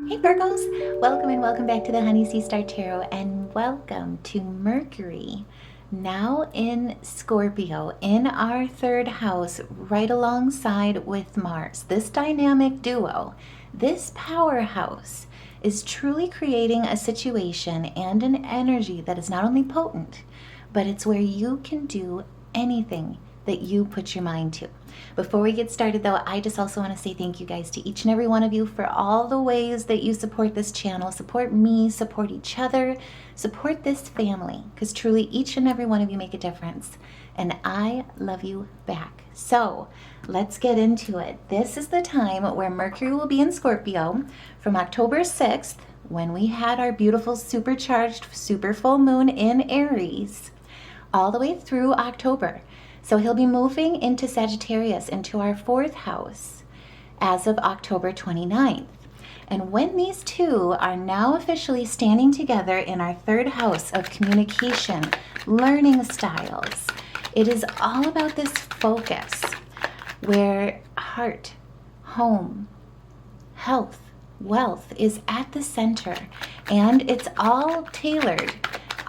Hey Virgos, welcome and welcome back to the Honey Sea Star Tarot, and welcome to Mercury, now in Scorpio, in our third house, right alongside with Mars. This dynamic duo, this powerhouse, is truly creating a situation and an energy that is not only potent, but it's where you can do anything that you put your mind to. Before we get started though, I just also want to say thank you guys to each and every one of you for all the ways that you support this channel, support me, support each other, support this family, because truly each and every one of you make a difference, and I love you back. So let's get into it. This is the time where Mercury will be in Scorpio from October 6th, when we had our beautiful supercharged super full moon in Aries, all the way through October. So he'll be moving into Sagittarius, into our fourth house, as of October 29th. And when these two are now officially standing together in our third house of communication, learning styles, it is all about this focus where heart, home, health, wealth is at the center, and it's all tailored,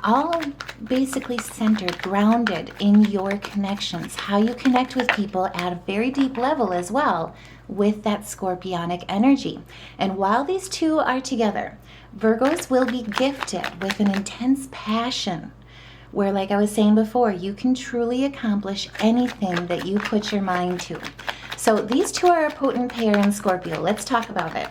all basically centered, grounded in your connections, how you connect with people at a very deep level as well with that scorpionic energy. And while these two are together, Virgos will be gifted with an intense passion where, like I was saying before, you can truly accomplish anything that you put your mind to. So these two are a potent pair in Scorpio. Let's talk about it.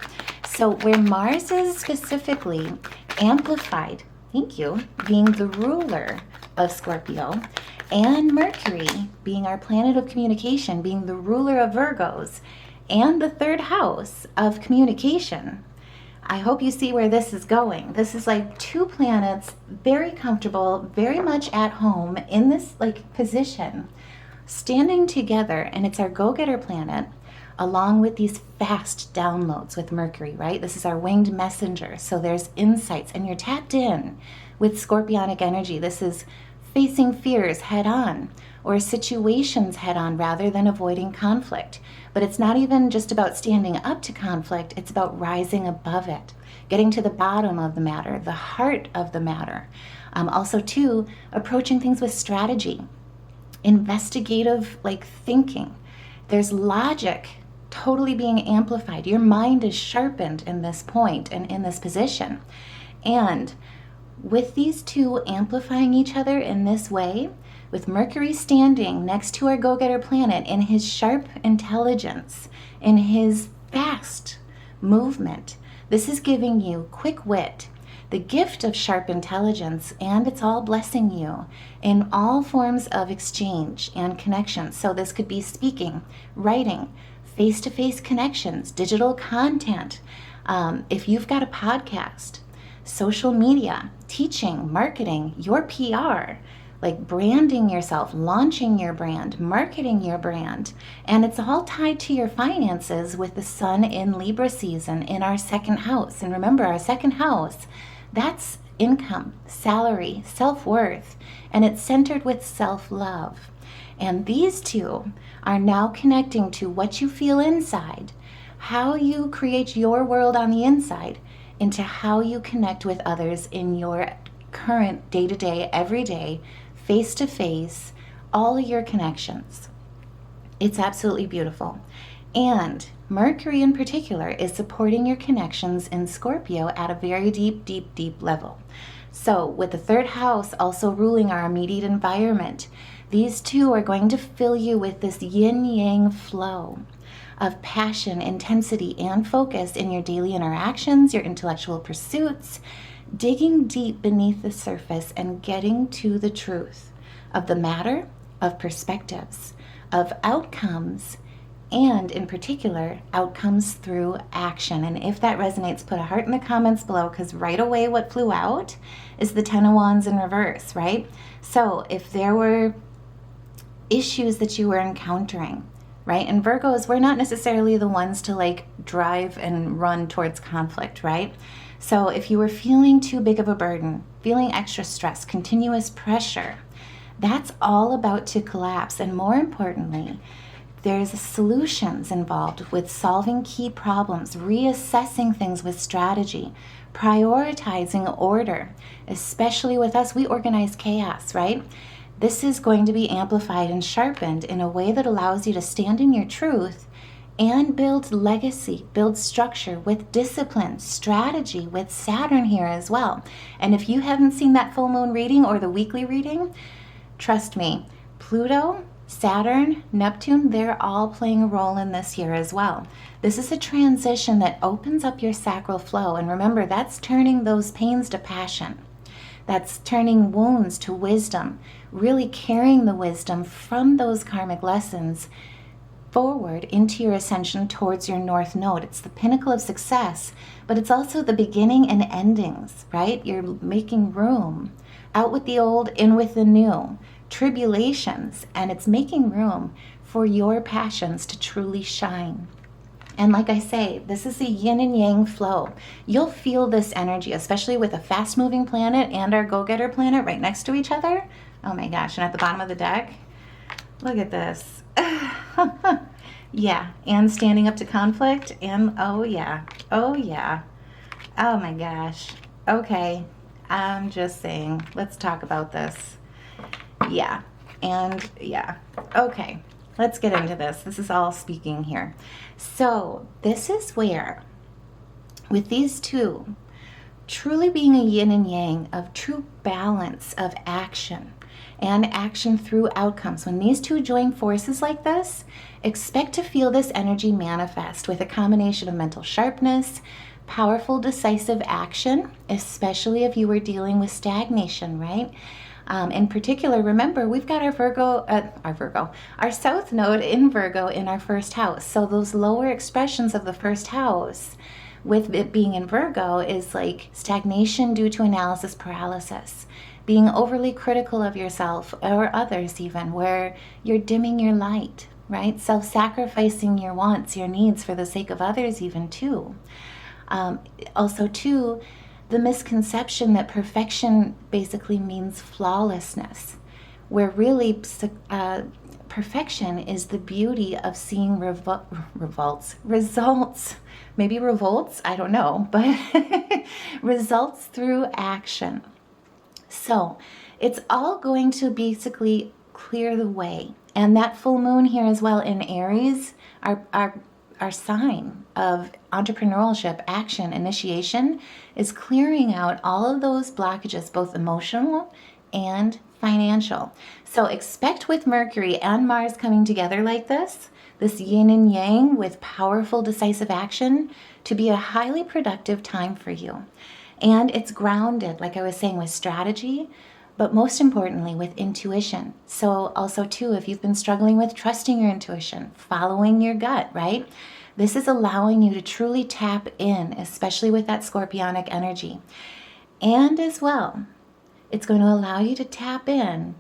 So where Mars is specifically amplified, thank you, being the ruler of Scorpio, and Mercury being our planet of communication, being the ruler of Virgos, and the third house of communication. I hope you see where this is going. This is like two planets, very comfortable, very much at home in this like position, standing together, and it's our go-getter planet, along with these fast downloads with Mercury, right? This is our winged messenger. So there's insights, and you're tapped in with scorpionic energy. This is facing fears head on, or situations head on, rather than avoiding conflict. But it's not even just about standing up to conflict, it's about rising above it, getting to the bottom of the matter, the heart of the matter. Also too, approaching things with strategy, investigative like thinking. There's logic totally being amplified. Your mind is sharpened in this point and in this position. And with these two amplifying each other in this way, with Mercury standing next to our go-getter planet in his sharp intelligence, in his fast movement, this is giving you quick wit, the gift of sharp intelligence, and it's all blessing you in all forms of exchange and connection. So this could be speaking, writing, face-to-face connections, digital content. If you've got a podcast, social media, teaching, marketing, your PR, like branding yourself, launching your brand, marketing your brand. And it's all tied to your finances with the sun in Libra season in our second house. And remember, our second house, that's income, salary, self-worth, and it's centered with self-love. And these two are now connecting to what you feel inside, how you create your world on the inside, into how you connect with others in your current day-to-day, everyday, face-to-face, all your connections. It's absolutely beautiful. And Mercury in particular is supporting your connections in Scorpio at a very deep, deep, deep level. So with the third house also ruling our immediate environment, these two are going to fill you with this yin-yang flow of passion, intensity, and focus in your daily interactions, your intellectual pursuits, digging deep beneath the surface and getting to the truth of the matter, of perspectives, of outcomes, and in particular, outcomes through action. And if that resonates, put a heart in the comments below, because right away what flew out is the Ten of Wands in reverse, right? So if there were issues that you were encountering, right? And Virgos, we're not necessarily the ones to like drive and run towards conflict, right? So if you were feeling too big of a burden, feeling extra stress, continuous pressure, that's all about to collapse. And more importantly, There's solutions involved with solving key problems, reassessing things with strategy, prioritizing order. Especially with us, we organize chaos, right? This is going to be amplified and sharpened in a way that allows you to stand in your truth and build legacy, build structure with discipline, strategy with Saturn here as well. And if you haven't seen that full moon reading or the weekly reading, trust me, Pluto, Saturn, Neptune, they're all playing a role in this year as well. This is a transition that opens up your sacral flow. And remember, that's turning those pains to passion. That's turning wounds to wisdom, really carrying the wisdom from those karmic lessons forward into your ascension towards your north node. It's the pinnacle of success, but it's also the beginning and endings, right? You're making room, out with the old, in with the new, tribulations, and it's making room for your passions to truly shine. And like I say, this is a yin and yang flow. You'll feel this energy, especially with a fast-moving planet and our go-getter planet right next to each other. Oh my gosh, and at the bottom of the deck, look at this. Yeah, and standing up to conflict, and oh yeah, oh my gosh. Okay, I'm just saying, let's talk about this. Yeah, and yeah, okay, let's get into this. This is all speaking here. So this is where, with these two, truly being a yin and yang of true balance of action, and action through outcomes. When these two join forces like this, expect to feel this energy manifest with a combination of mental sharpness, powerful, decisive action, especially if you were dealing with stagnation, right? In particular, remember, we've got our south node in Virgo in our first house. So those lower expressions of the first house, with it being in Virgo, is like stagnation due to analysis paralysis, being overly critical of yourself or others even, where you're dimming your light, right? Self-sacrificing your wants, your needs for the sake of others even too. Also too, the misconception that perfection basically means flawlessness, where really perfection is the beauty of seeing results, maybe revolts, I don't know, but results through action. So it's all going to basically clear the way. And that full moon here as well in Aries, our sign of entrepreneurship, action, initiation, is clearing out all of those blockages, both emotional and financial. So expect with Mercury and Mars coming together like this yin and yang with powerful, decisive action, to be a highly productive time for you. And it's grounded, like I was saying, with strategy, but most importantly with intuition. So also too, if you've been struggling with trusting your intuition, following your gut, right? This is allowing you to truly tap in, especially with that scorpionic energy. And as well, it's going to allow you to tap in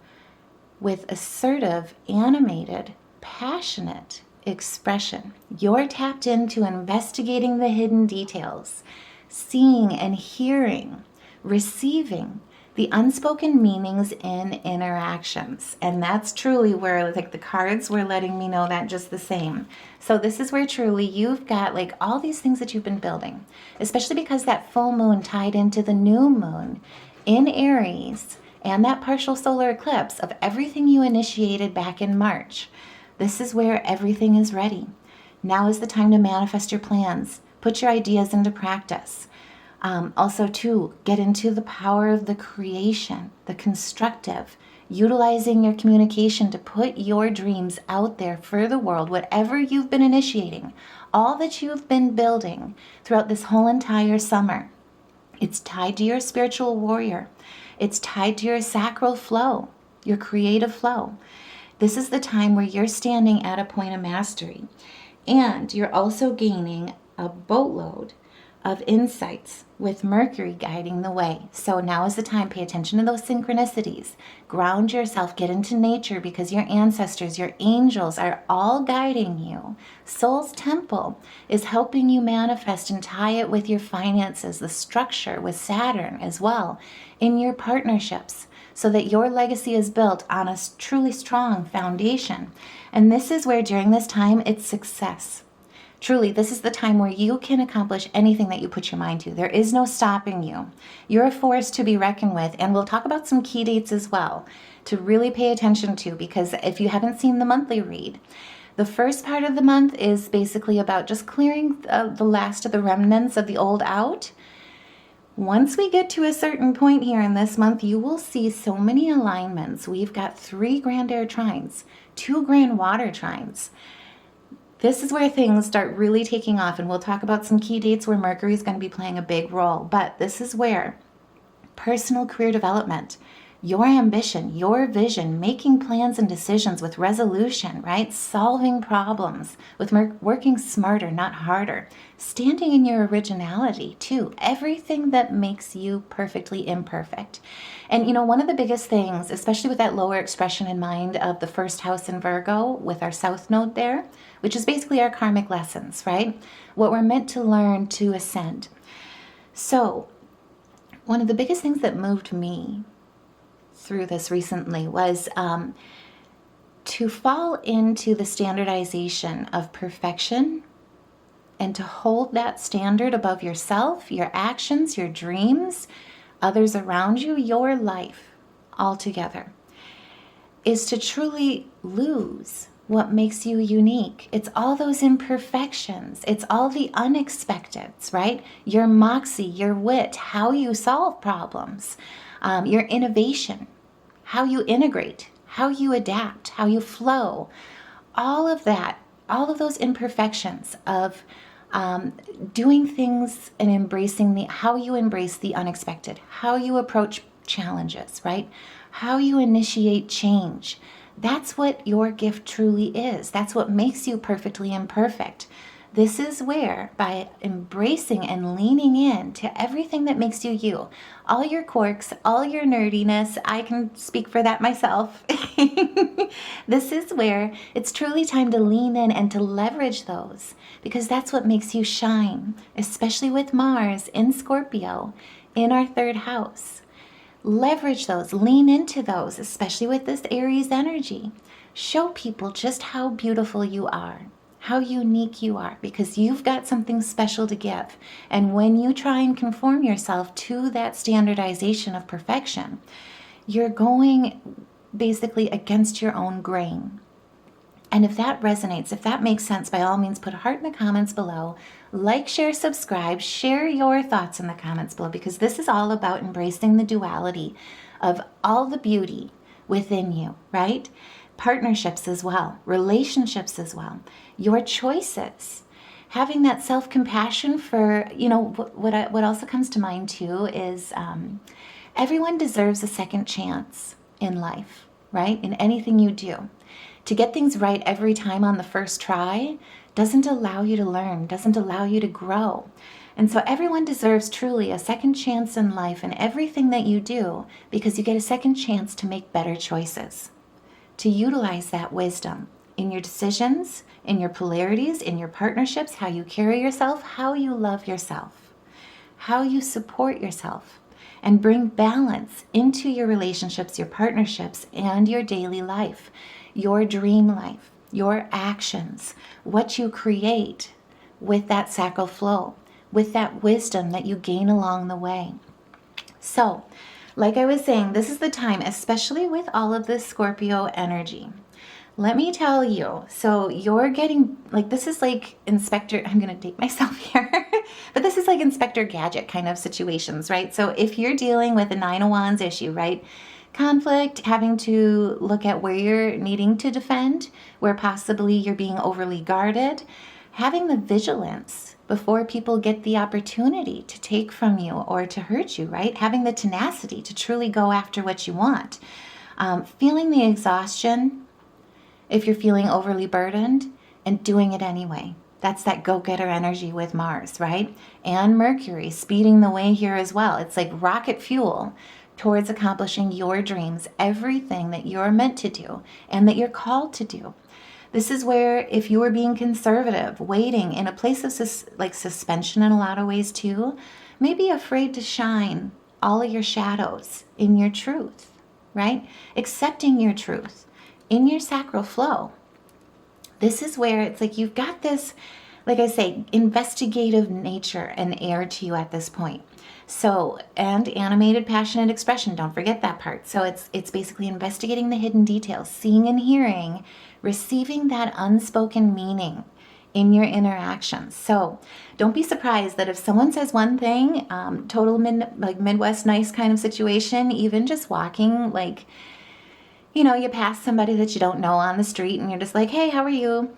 with assertive, animated, passionate expression. You're tapped into investigating the hidden details, seeing and hearing, receiving the unspoken meanings in interactions. And that's truly where, like, the cards were letting me know that just the same. So this is where truly you've got like all these things that you've been building, especially because that full moon tied into the new moon in Aries and that partial solar eclipse of everything you initiated back in March. This is where everything is ready. Now is the time to manifest your plans, put your ideas into practice. Also, too, get into the power of the creation, the constructive, utilizing your communication to put your dreams out there for the world, whatever you've been initiating, all that you've been building throughout this whole entire summer. It's tied to your spiritual warrior. It's tied to your sacral flow, your creative flow. This is the time where you're standing at a point of mastery, and you're also gaining a boatload of insights with Mercury guiding the way. So now is the time. Pay attention to those synchronicities. Ground yourself. Get into nature, because your ancestors, your angels are all guiding you. Soul's temple is helping you manifest and tie it with your finances, the structure with Saturn as well, in your partnerships. so that your legacy is built on a truly strong foundation. And this is where during this time, it's success. Truly, this is the time where you can accomplish anything that you put your mind to. There is no stopping you. You're a force to be reckoned with. And we'll talk about some key dates as well to really pay attention to, because if you haven't seen the monthly read, the first part of the month is basically about just clearing the last of the remnants of the old out. Once we get to a certain point here in this month, you will see so many alignments. We've got 3 grand air trines, 2 grand water trines. This is where things start really taking off, and we'll talk about some key dates where Mercury is going to be playing a big role. But this is where personal career development, your ambition, your vision, making plans and decisions with resolution, right? Solving problems with working smarter, not harder. Standing in your originality too. Everything that makes you perfectly imperfect. And one of the biggest things, especially with that lower expression in mind of the first house in Virgo with our south node there, which is basically our karmic lessons, right? What we're meant to learn to ascend. So one of the biggest things that moved me through this recently was to fall into the standardization of perfection and to hold that standard above yourself, your actions, your dreams, others around you, your life altogether, is to truly lose what makes you unique. It's all those imperfections. It's all the unexpecteds, right? Your moxie, your wit, how you solve problems, your innovation, how you integrate, how you adapt, how you flow, all of that, all of those imperfections of doing things and embracing how you embrace the unexpected, how you approach challenges, right? How you initiate change. That's what your gift truly is. That's what makes you perfectly imperfect. This is where, by embracing and leaning in to everything that makes you you, all your quirks, all your nerdiness, I can speak for that myself. This is where it's truly time to lean in and to leverage those, because that's what makes you shine, especially with Mars in Scorpio in our 3rd house. Leverage those, lean into those, especially with this Aries energy. Show people just how beautiful you are, how unique you are, because you've got something special to give. And when you try and conform yourself to that standardization of perfection, you're going basically against your own grain. And if that resonates, if that makes sense, by all means, put a heart in the comments below. Like, share, subscribe, share your thoughts in the comments below, because this is all about embracing the duality of all the beauty within you, right? Partnerships as well, relationships as well, your choices, having that self-compassion for, what also comes to mind too is everyone deserves a second chance in life, right? In anything you do. To get things right every time on the first try doesn't allow you to learn, doesn't allow you to grow. And so everyone deserves truly a second chance in life in everything that you do, because you get a second chance to make better choices, to utilize that wisdom in your decisions, in your polarities, in your partnerships, how you carry yourself, how you love yourself, how you support yourself, and bring balance into your relationships, your partnerships, and your daily life, your dream life, your actions, what you create with that sacral flow, with that wisdom that you gain along the way. So, like I was saying, this is the time, especially with all of this Scorpio energy. Let me tell you, so you're getting, this is like Inspector, I'm going to date myself here, but this is like Inspector Gadget kind of situations, right? So if you're dealing with a 9 of Wands issue, right? Conflict, having to look at where you're needing to defend, where possibly you're being overly guarded, having the vigilance before people get the opportunity to take from you or to hurt you, right? Having the tenacity to truly go after what you want. Feeling the exhaustion if you're feeling overly burdened, and doing it anyway. That's that go-getter energy with Mars, right? And Mercury speeding the way here as well. It's like rocket fuel towards accomplishing your dreams, everything that you're meant to do and that you're called to do. This is where, if you are being conservative, waiting in a place of suspension in a lot of ways too, maybe afraid to shine all of your shadows in your truth, right? Accepting your truth in your sacral flow. This is where it's like you've got this, like I say, investigative nature and air to you at this point. So, and animated, passionate expression, don't forget that part. So it's basically investigating the hidden details, seeing and hearing, receiving that unspoken meaning in your interactions. So don't be surprised that if someone says one thing, total Midwest nice kind of situation, even just walking, like, you know, you pass somebody that you don't know on the street and you're just like, hey, how are you?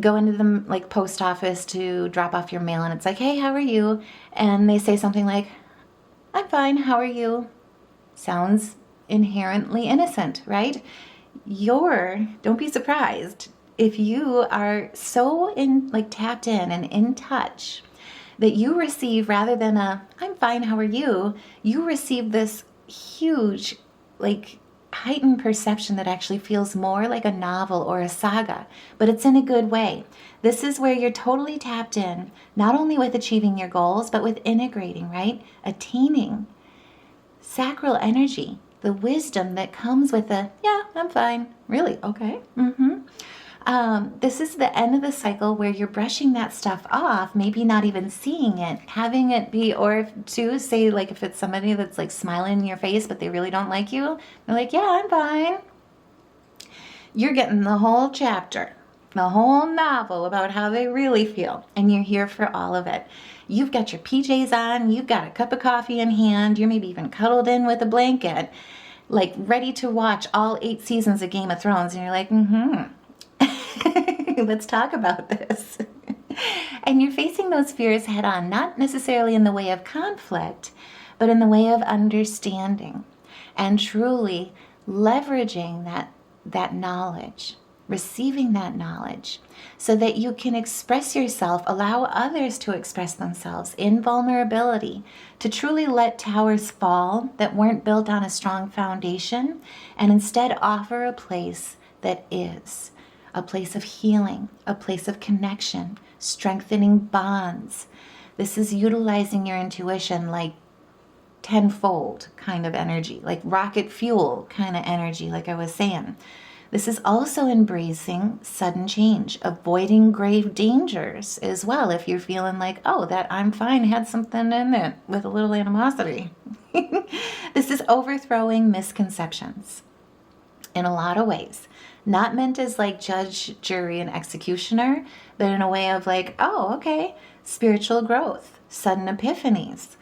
Go into the like post office to drop off your mail and it's like, hey, how are you? And they say something like, I'm fine, how are you? Sounds inherently innocent, right? Don't be surprised if you are so tapped in and in touch that you receive, rather than I'm fine, how are you? You receive this huge, heightened perception that actually feels more like a novel or a saga, but it's in a good way. This is where you're totally tapped in, not only with achieving your goals, but with integrating, right? Attaining sacral energy, the wisdom that comes with yeah, I'm fine. Really? Okay. This is the end of the cycle where you're brushing that stuff off, maybe not even seeing it, having it be, or if it's somebody that's like smiling in your face, but they really don't like you, they're like, yeah, I'm fine. You're getting the whole chapter, the whole novel about how they really feel, and you're here for all of it. You've got your PJs on, you've got a cup of coffee in hand, you're maybe even cuddled in with a blanket, like ready to watch all 8 seasons of Game of Thrones, and you're like, let's talk about this. And you're facing those fears head on, not necessarily in the way of conflict, but in the way of understanding and truly leveraging that knowledge, receiving that knowledge so that you can express yourself, allow others to express themselves in vulnerability, to truly let towers fall that weren't built on a strong foundation and instead offer a place that is. A place of healing, a place of connection, strengthening bonds. This is utilizing your intuition like tenfold kind of energy, like rocket fuel kind of energy, like I was saying. This is also embracing sudden change, avoiding grave dangers as well. If you're feeling like, oh, that I'm fine had something in it with a little animosity. This is overthrowing misconceptions in a lot of ways. Not meant as like judge, jury, and executioner, but in a way of like, oh, okay, spiritual growth, sudden epiphanies.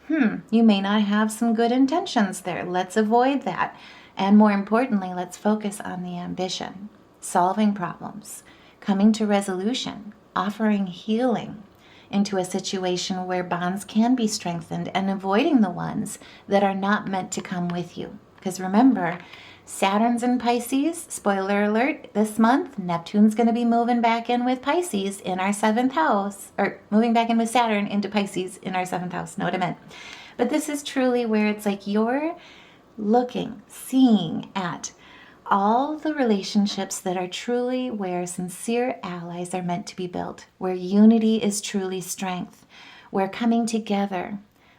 You may not have some good intentions there. Let's avoid that. And more importantly, let's focus on the ambition, solving problems, coming to resolution, offering healing into a situation where bonds can be strengthened and avoiding the ones that are not meant to come with you. Because remember, Saturn's in Pisces, spoiler alert, this month, Neptune's going to be moving back in with Pisces in our 7th house, or moving back in with Saturn into Pisces in our 7th house, know what I meant. But this is truly where it's like you're looking, seeing at all the relationships that are truly where sincere allies are meant to be built, where unity is truly strength, where coming together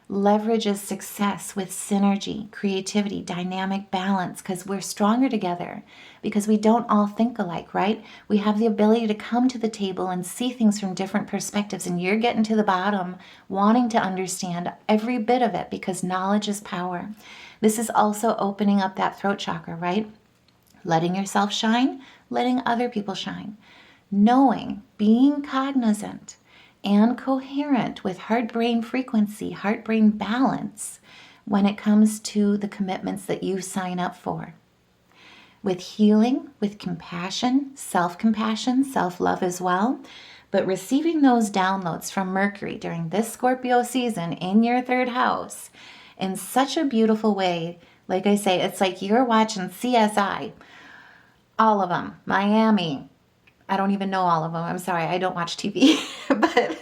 leverages success with synergy, creativity, dynamic balance, because we're stronger together, because we don't all think alike, right? We have the ability to come to the table and see things from different perspectives, and you're getting to the bottom, wanting to understand every bit of it, because knowledge is power. This is also opening up that throat chakra, right? Letting yourself shine, letting other people shine. Knowing, being cognizant, and coherent with heart-brain frequency, heart-brain balance when it comes to the commitments that you sign up for. With healing, with compassion, self-compassion, self-love as well, but receiving those downloads from Mercury during this Scorpio season in your 3rd house in such a beautiful way. Like I say, it's like you're watching CSI, all of them, Miami. I don't even know all of them. I'm sorry, I don't watch TV. But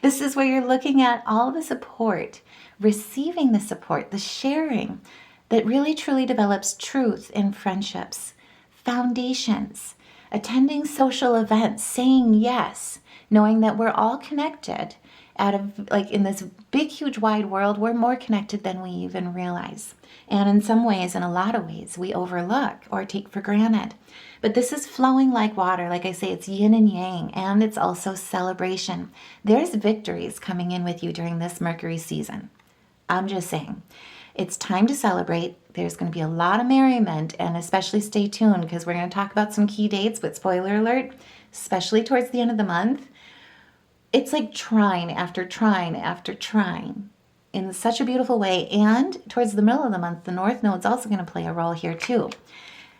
this is where you're looking at all the support, receiving the support, the sharing that really truly develops truth in friendships, foundations, attending social events, saying yes, knowing that we're all connected out of like in this big, huge, wide world, we're more connected than we even realize. And in some ways, in a lot of ways, we overlook or take for granted. But this is flowing like water. Like I say, it's yin and yang, and it's also celebration. There's victories coming in with you during this Mercury season. I'm just saying, it's time to celebrate. There's going to be a lot of merriment, and especially stay tuned because we're going to talk about some key dates, but spoiler alert, especially towards the end of the month, it's like trine after trine after trine in such a beautiful way. And towards the middle of the month, the North Node's also going to play a role here too.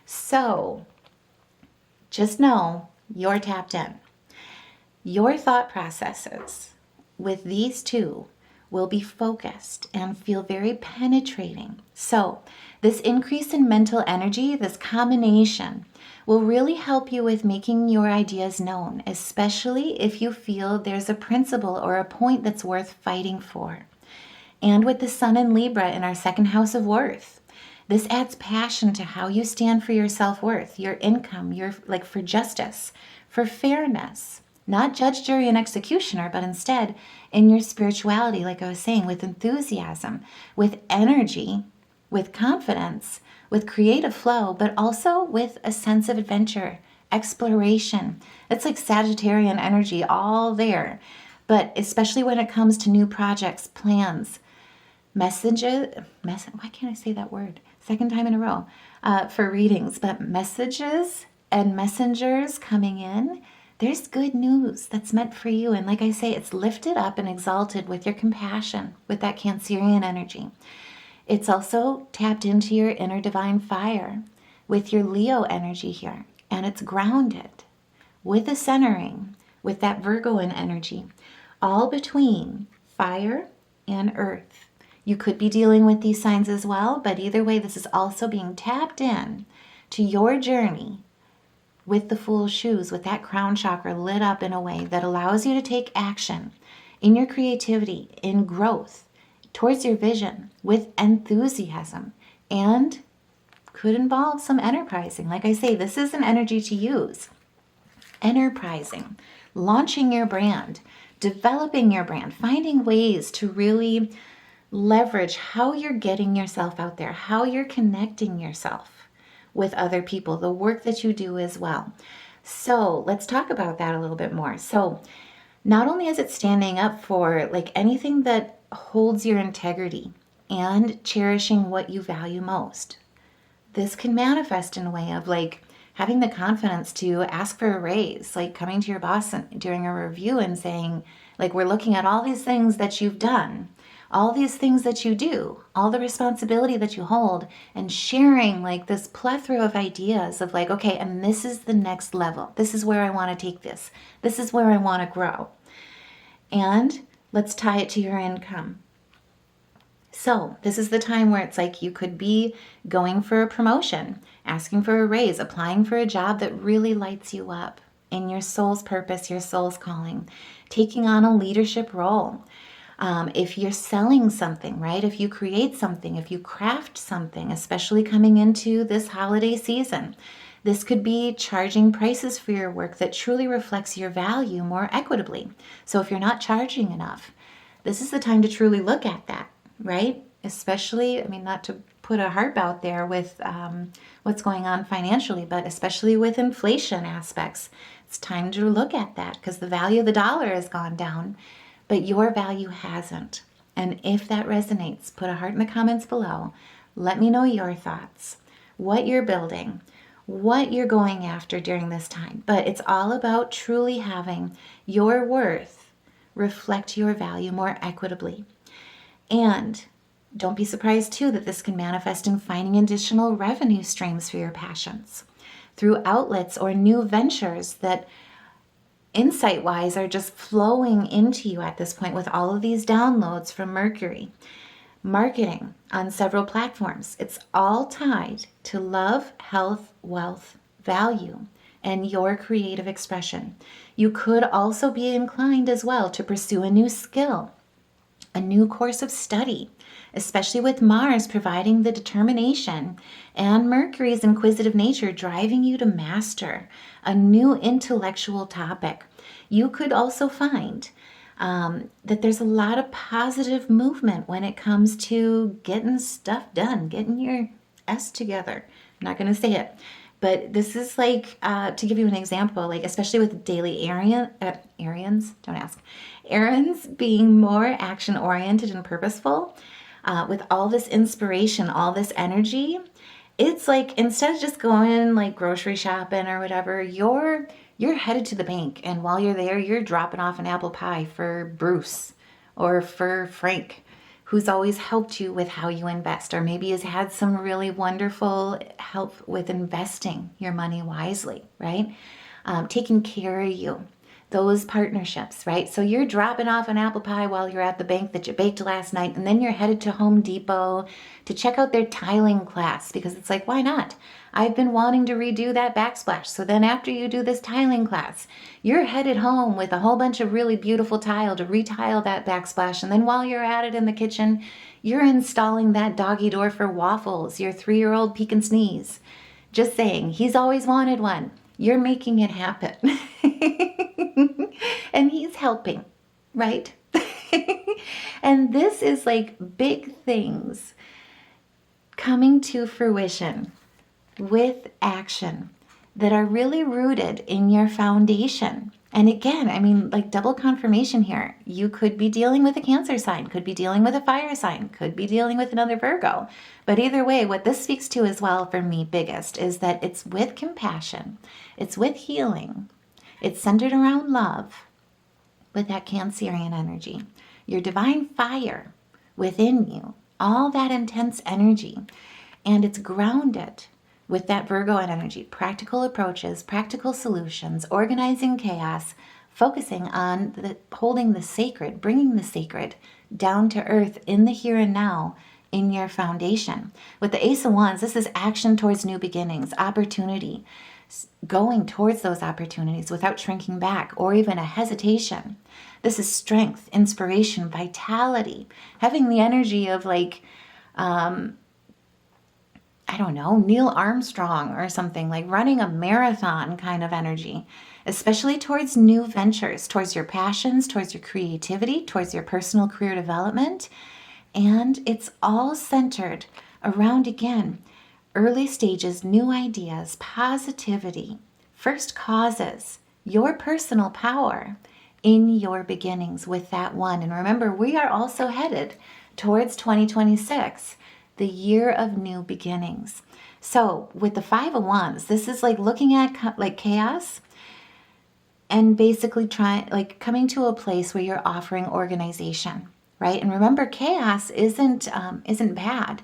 So just know you're tapped in. Your thought processes with these two will be focused and feel very penetrating. So this increase in mental energy, this combination, will really help you with making your ideas known, especially if you feel there's a principle or a point that's worth fighting for. And with the Sun in Libra in our second house of worth, this adds passion to how you stand for your self-worth, your income, your like for justice, for fairness, not judge, jury, and executioner, but instead in your spirituality, like I was saying, with enthusiasm, with energy, with confidence, with creative flow, but also with a sense of adventure, exploration. It's like Sagittarian energy all there. But especially when it comes to new projects, plans, messages, why can't I say that word? Second time in a row for readings, but messages and messengers coming in, there's good news that's meant for you. And like I say, it's lifted up and exalted with your compassion, with that Cancerian energy. It's also tapped into your inner divine fire with your Leo energy here. And it's grounded with a centering, with that Virgoan energy, all between fire and earth. You could be dealing with these signs as well, but either way, this is also being tapped in to your journey with the Fool's shoes, with that crown chakra lit up in a way that allows you to take action in your creativity, in growth, towards your vision with enthusiasm, and could involve some enterprising. Like I say, this is an energy to use. Enterprising, launching your brand, developing your brand, finding ways to really leverage how you're getting yourself out there, how you're connecting yourself with other people, the work that you do as well. So let's talk about that a little bit more. So not only is it standing up for like anything that holds your integrity and cherishing what you value most, this can manifest in a way of like having the confidence to ask for a raise, like coming to your boss during a review and saying, like, we're looking at all these things that you've done, all these things that you do, all the responsibility that you hold, and sharing like this plethora of ideas of like, okay, and this is the next level. This is where I want to take this. This is where I want to grow. And let's tie it to your income. So this is the time where it's like you could be going for a promotion, asking for a raise, applying for a job that really lights you up in your soul's purpose, your soul's calling, taking on a leadership role. If you're selling something, right? If you create something, if you craft something, especially coming into this holiday season, this could be charging prices for your work that truly reflects your value more equitably. So if you're not charging enough, this is the time to truly look at that, right? Especially, I mean, not to put a harp out there with what's going on financially, but especially with inflation aspects, it's time to look at that because the value of the dollar has gone down, but your value hasn't. And if that resonates, put a heart in the comments below. Let me know your thoughts, what you're building, what you're going after during this time. But it's all about truly having your worth reflect your value more equitably. And don't be surprised too that this can manifest in finding additional revenue streams for your passions through outlets or new ventures that insight-wise are just flowing into you at this point with all of these downloads from Mercury. Marketing on several platforms. It's all tied to love, health, wealth, value, and your creative expression. You could also be inclined as well to pursue a new skill, a new course of study, especially with Mars providing the determination and Mercury's inquisitive nature driving you to master a new intellectual topic. You could also find that there's a lot of positive movement when it comes to getting stuff done, getting your S together. I'm not going to say it, but this is like, to give you an example, like especially with daily errands, don't ask, errands being more action oriented and purposeful, with all this inspiration, all this energy, it's like instead of just going like grocery shopping or whatever, you're headed to the bank, and while you're there, you're dropping off an apple pie for Bruce or for Frank, who's always helped you with how you invest, or maybe has had some really wonderful help with investing your money wisely, right? Taking care of you. Those partnerships, right? So you're dropping off an apple pie while you're at the bank that you baked last night, and then you're headed to Home Depot to check out their tiling class, because it's like, why not? I've been wanting to redo that backsplash. So then after you do this tiling class, you're headed home with a whole bunch of really beautiful tile to retile that backsplash. And then while you're at it in the kitchen, you're installing that doggy door for Waffles, your 3-year-old peek and sneeze. Just saying, he's always wanted one. You're making it happen. And he's helping, right? And this is like big things coming to fruition with action that are really rooted in your foundation. And again, I mean, like double confirmation here. You could be dealing with a Cancer sign, could be dealing with a fire sign, could be dealing with another Virgo. But either way, what this speaks to as well for me biggest is that it's with compassion, it's with healing, it's centered around love with that Cancerian energy. Your divine fire within you, all that intense energy, and it's grounded with that Virgo energy, practical approaches, practical solutions, organizing chaos, focusing on holding the sacred, bringing the sacred down to earth in the here and now in your foundation. With the Ace of Wands, this is action towards new beginnings, opportunity, going towards those opportunities without shrinking back or even a hesitation. This is strength, inspiration, vitality, having the energy of like, I don't know, Neil Armstrong or something, like running a marathon kind of energy, especially towards new ventures, towards your passions, towards your creativity, towards your personal career development. And it's all centered around, again, early stages, new ideas, positivity, first causes, your personal power in your beginnings with that one. And remember, we are also headed towards 2026. The year of new beginnings. So with the Five of Wands, this is like looking at like chaos and basically coming to a place where you're offering organization, right? And remember, chaos isn't bad.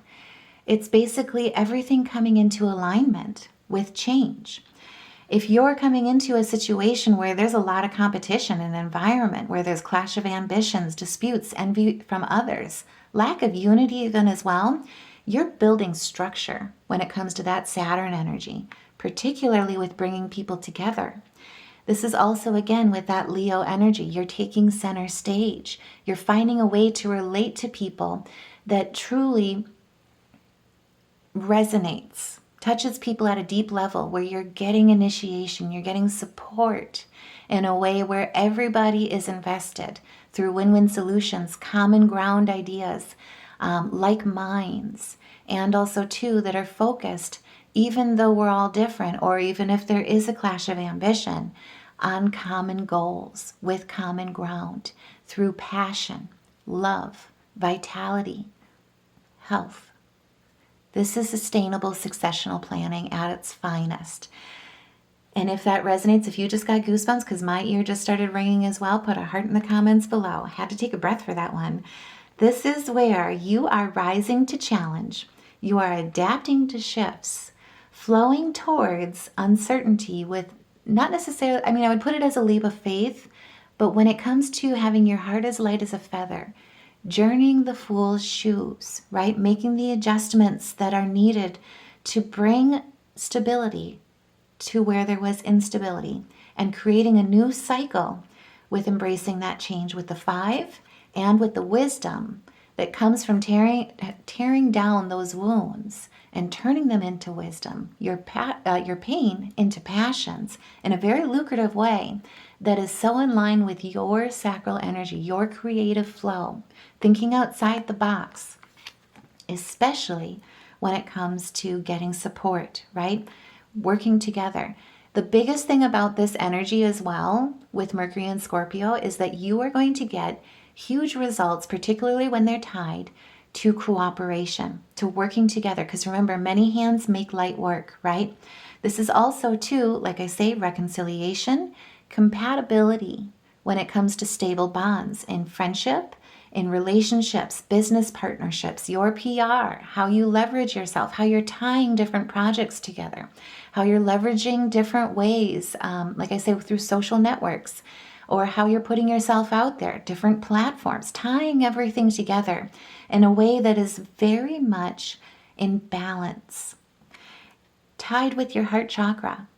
It's basically everything coming into alignment with change. If you're coming into a situation where there's a lot of competition, an environment where there's clash of ambitions, disputes, envy from others, lack of unity even as well, you're building structure when it comes to that Saturn energy, particularly with bringing people together. This is also, again, with that Leo energy. You're taking center stage. You're finding a way to relate to people that truly resonates, touches people at a deep level, where you're getting initiation, you're getting support in a way where everybody is invested through win-win solutions, common ground ideas, like minds, and also too that are focused, even though we're all different, or even if there is a clash of ambition, on common goals with common ground through passion, love, vitality, health. This is sustainable successional planning at its finest. And if that resonates, if you just got goosebumps, because my ear just started ringing as well, put a heart in the comments below. I had to take a breath for that one. This is where you are rising to challenge. You are adapting to shifts, flowing towards uncertainty with not necessarily, I mean, I would put it as a leap of faith, but when it comes to having your heart as light as a feather, journeying the fool's shoes, right? Making the adjustments that are needed to bring stability to where there was instability, and creating a new cycle with embracing that change with the 5 and with the wisdom that comes from tearing down those wounds and turning them into wisdom, your pain into passions in a very lucrative way that is so in line with your sacral energy, your creative flow, thinking outside the box, especially when it comes to getting support, right? Working together. The biggest thing about this energy as well with Mercury and Scorpio is that you are going to get huge results, particularly when they're tied to cooperation, to working together. Because remember, many hands make light work, right? This is also too, like I say, reconciliation, compatibility when it comes to stable bonds in friendship, in relationships, business partnerships, your PR, how you leverage yourself, how you're tying different projects together, how you're leveraging different ways, like I say, through social networks, or how you're putting yourself out there, different platforms, tying everything together in a way that is very much in balance, tied with your heart chakra.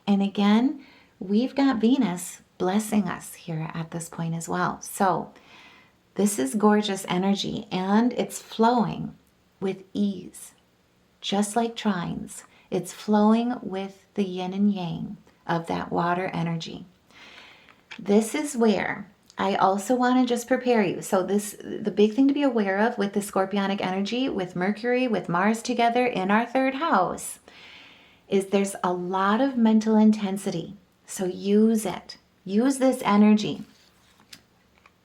And again, we've got Venus blessing us here at this point as well. So this is gorgeous energy, and it's flowing with ease, just like trines. It's flowing with the yin and yang of that water energy. This is where I also want to just prepare you. So the big thing to be aware of with the Scorpionic energy, with Mercury, with Mars together in our third house, is there's a lot of mental intensity. So use it. Use this energy.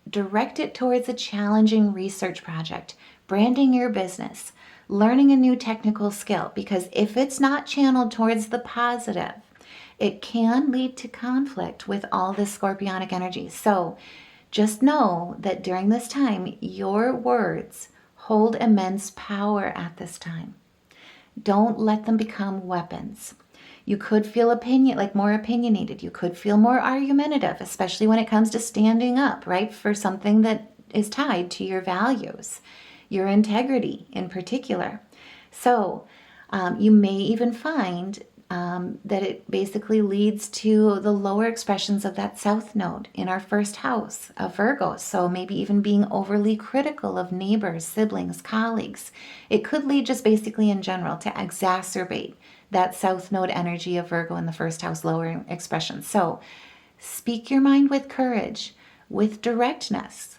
Direct it towards a challenging research project, branding your business, learning a new technical skill, because if it's not channeled towards the positive, it can lead to conflict with all this Scorpionic energy. So just know that during this time, your words hold immense power at this time. Don't let them become weapons. You could feel more opinionated. You could feel more argumentative, especially when it comes to standing up, right, for something that is tied to your values, your integrity in particular. So you may even find that it basically leads to the lower expressions of that south node in our first house of Virgo. So maybe even being overly critical of neighbors, siblings, colleagues. It could lead just basically in general to exacerbate that south node energy of Virgo in the first house, lower expression. So speak your mind with courage, with directness,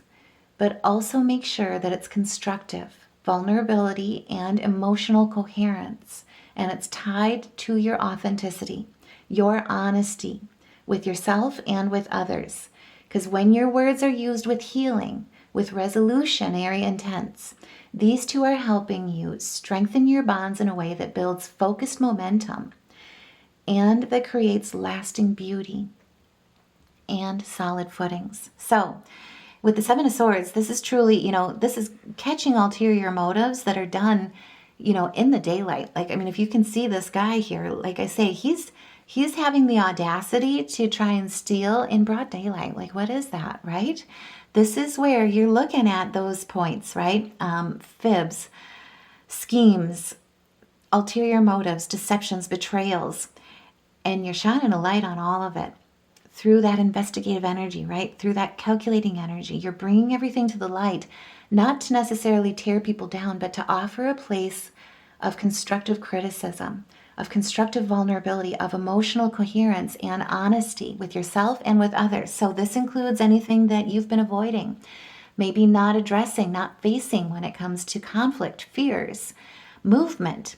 but also make sure that it's constructive, vulnerability, and emotional coherence. And it's tied to your authenticity, your honesty with yourself and with others. Because when your words are used with healing, with resolutionary intents, these two are helping you strengthen your bonds in a way that builds focused momentum and that creates lasting beauty and solid footings. So with the Seven of Swords, this is truly, this is catching ulterior motives that are done, in the daylight. Like, I mean, if you can see this guy here, like I say, he's having the audacity to try and steal in broad daylight. Like, what is that, right? This is where you're looking at those points, right? Fibs, schemes, ulterior motives, deceptions, betrayals, and you're shining a light on all of it through that investigative energy, right? Through that calculating energy. You're bringing everything to the light, not to necessarily tear people down, but to offer a place of constructive criticism, of constructive vulnerability, of emotional coherence and honesty with yourself and with others. So this includes anything that you've been avoiding, maybe not addressing, not facing when it comes to conflict, fears, movement,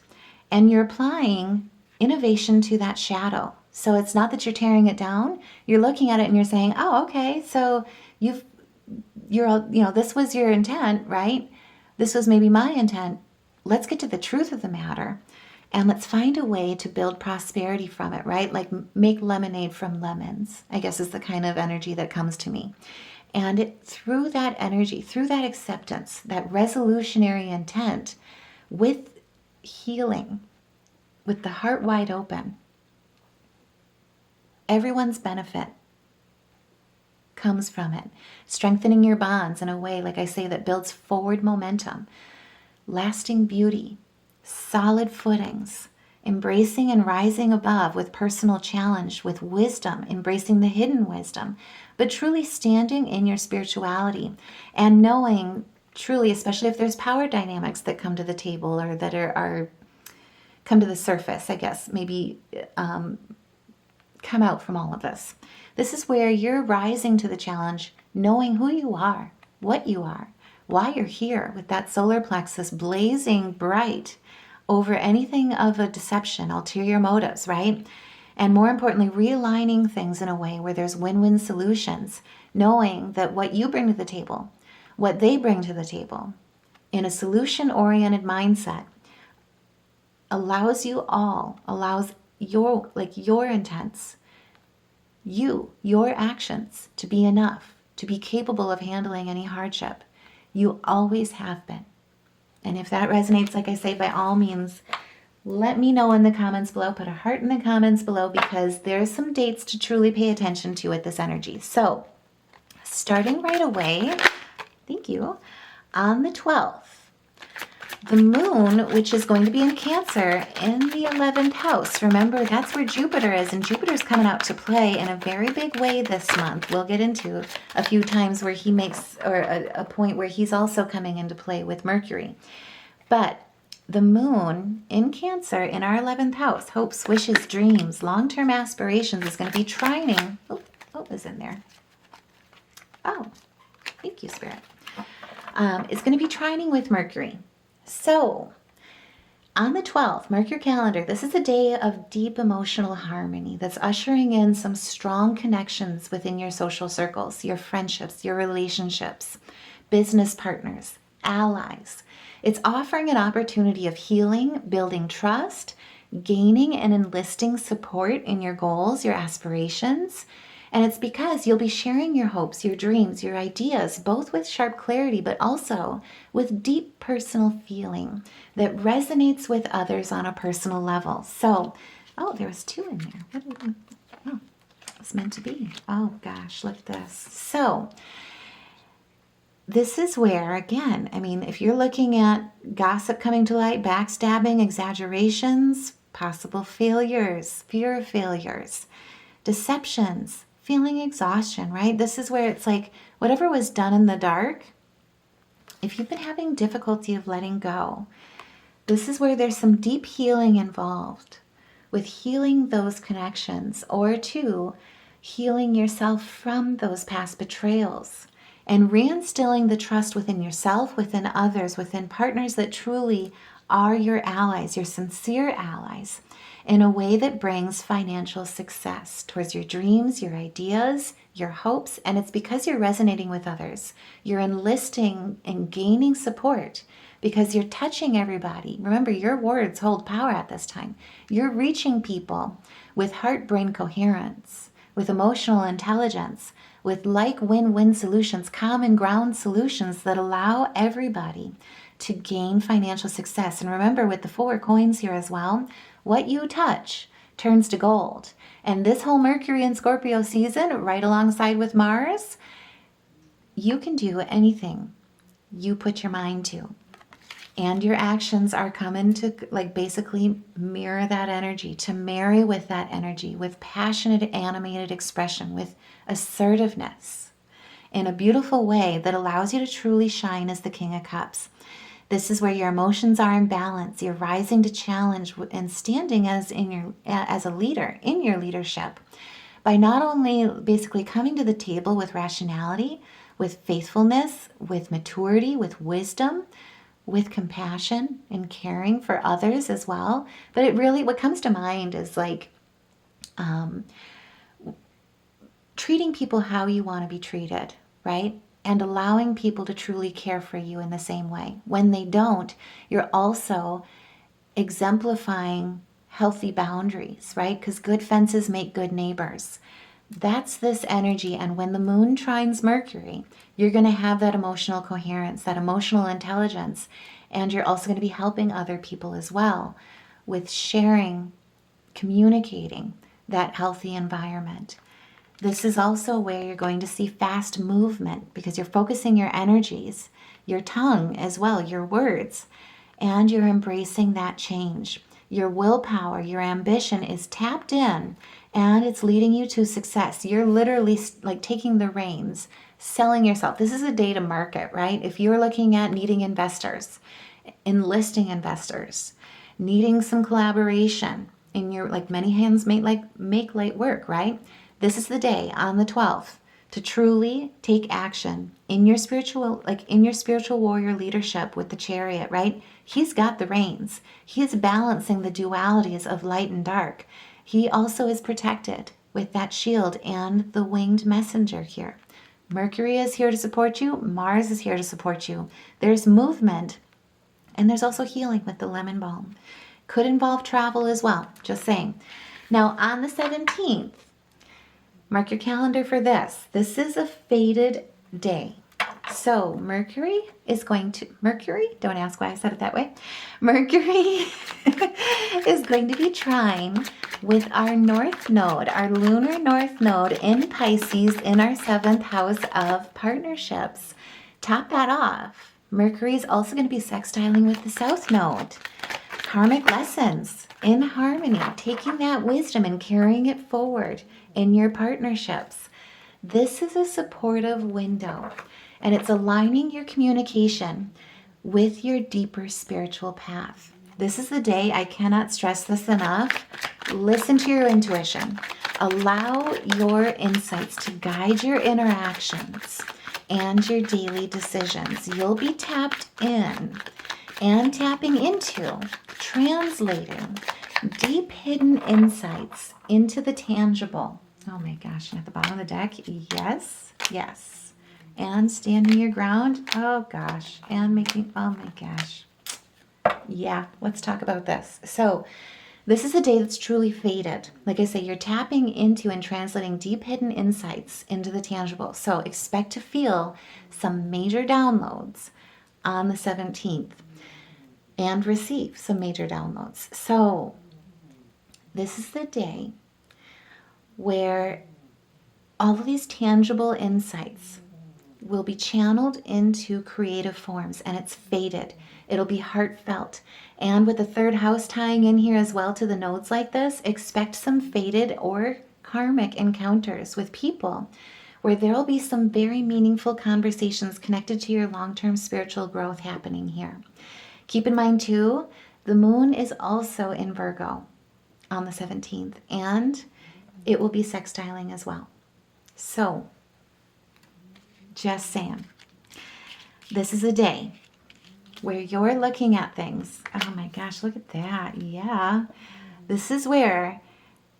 and you're applying innovation to that shadow. So it's not that you're tearing it down. You're looking at it and you're saying, oh, okay, so this was your intent, right? This was maybe my intent. Let's get to the truth of the matter. And let's find a way to build prosperity from it, right? Like make lemonade from lemons, I guess is the kind of energy that comes to me. And through that energy, through that acceptance, that resolutionary intent, with healing, with the heart wide open, everyone's benefit comes from it. Strengthening your bonds in a way, like I say, that builds forward momentum, lasting beauty, solid footings, embracing and rising above with personal challenge, with wisdom, embracing the hidden wisdom, but truly standing in your spirituality and knowing truly, especially if there's power dynamics that come to the table or that are come to the surface, I guess, maybe come out from all of this. This is where you're rising to the challenge, knowing who you are, what you are, why you're here with that solar plexus blazing bright over anything of a deception, ulterior motives, right? And more importantly, realigning things in a way where there's win-win solutions, knowing that what you bring to the table, what they bring to the table, in a solution-oriented mindset, allows your intents, your actions to be enough, to be capable of handling any hardship. You always have been. And if that resonates, like I say, by all means, let me know in the comments below. Put a heart in the comments below, because there's some dates to truly pay attention to with this energy. So, starting right away, thank you, on the 12th, the moon, which is going to be in Cancer in the 11th house. Remember, that's where Jupiter is, and Jupiter's coming out to play in a very big way this month. We'll get into a few times where he makes, or a point where he's also coming into play with Mercury. But the moon in Cancer in our 11th house, hopes, wishes, dreams, long-term aspirations, is going to be trining. Oh, what was in there? Oh, thank you, Spirit. It's going to be trining with Mercury. So, on the 12th, mark your calendar, this is a day of deep emotional harmony that's ushering in some strong connections within your social circles, your friendships, your relationships, business partners, allies. It's offering an opportunity of healing, building trust, gaining and enlisting support in your goals, your aspirations. And it's because you'll be sharing your hopes, your dreams, your ideas, both with sharp clarity, but also with deep personal feeling that resonates with others on a personal level. So, oh, there was 2 in there. Oh, it's meant to be. Oh gosh, look at this. So, this is where, again, I mean, if you're looking at gossip coming to light, backstabbing, exaggerations, possible failures, fear of failures, deceptions, feeling exhaustion, right? This is where it's like whatever was done in the dark, if you've been having difficulty of letting go, this is where there's some deep healing involved with healing those connections, or 2, healing yourself from those past betrayals and reinstilling the trust within yourself, within others, within partners that truly are your allies, your sincere allies, in a way that brings financial success towards your dreams, your ideas, your hopes. And it's because you're resonating with others. You're enlisting and gaining support because you're touching everybody. Remember, your words hold power at this time. You're reaching people with heart-brain coherence, with emotional intelligence, with like win-win solutions, common ground solutions that allow everybody to gain financial success. And remember, with the 4 coins here as well, what you touch turns to gold. And this whole Mercury and Scorpio season, right alongside with Mars, you can do anything you put your mind to. And your actions are coming to like basically mirror that energy, to marry with that energy, with passionate, animated expression, with assertiveness in a beautiful way that allows you to truly shine as the King of Cups. This is where your emotions are in balance. You're rising to challenge and standing as a leader in your leadership by not only basically coming to the table with rationality, with faithfulness, with maturity, with wisdom, with compassion and caring for others as well. But it really, what comes to mind is like treating people how you want to be treated, right? And allowing people to truly care for you in the same way. When they don't, you're also exemplifying healthy boundaries, right? Because good fences make good neighbors. That's this energy. And when the moon trines Mercury, you're going to have that emotional coherence, that emotional intelligence. And you're also going to be helping other people as well with sharing, communicating that healthy environment. This is also where you're going to see fast movement because you're focusing your energies, your tongue as well, your words, and you're embracing that change. Your willpower, your ambition is tapped in, and it's leading you to success. You're literally like taking the reins, selling yourself. This is a day to market, right? If you're looking at needing investors, enlisting investors, needing some collaboration in your, like many hands make light work, right? This is the day on the 12th to truly take action in your spiritual, warrior leadership with the Chariot, right? He's got the reins. He is balancing the dualities of light and dark. He also is protected with that shield and the winged messenger here. Mercury is here to support you. Mars is here to support you. There's movement, and there's also healing with the lemon balm. Could involve travel as well, just saying. Now on the 17th, mark your calendar for this. This is a fated day. So Mercury, don't ask why I said it that way. Mercury is going to be trine with our North Node, our lunar North Node in Pisces in our 7th house of partnerships. Top that off. Mercury is also going to be sextiling with the South Node. Karmic lessons in harmony, taking that wisdom and carrying it forward in your partnerships. This is a supportive window, and it's aligning your communication with your deeper spiritual path. This is the day, I cannot stress this enough, listen to your intuition. Allow your insights to guide your interactions and your daily decisions. You'll be tapped in and tapping into, translating deep hidden insights into the tangible. Oh my gosh, and at the bottom of the deck, yes, yes. And standing your ground, oh gosh, and making, oh my gosh. Yeah, let's talk about this. So this is a day that's truly fated. Like I say, you're tapping into and translating deep hidden insights into the tangible. So expect to feel some major downloads on the 17th and receive some major downloads. So this is the day where all of these tangible insights will be channeled into creative forms, and it's fated. It'll be heartfelt. And with the 3rd house tying in here as well to the nodes like this, expect some fated or karmic encounters with people where there'll be some very meaningful conversations connected to your long-term spiritual growth happening here. Keep in mind too, the moon is also in Virgo on the 17th, and it will be sextiling as well. So, just saying, this is a day where you're looking at things. Oh my gosh, look at that. Yeah. This is where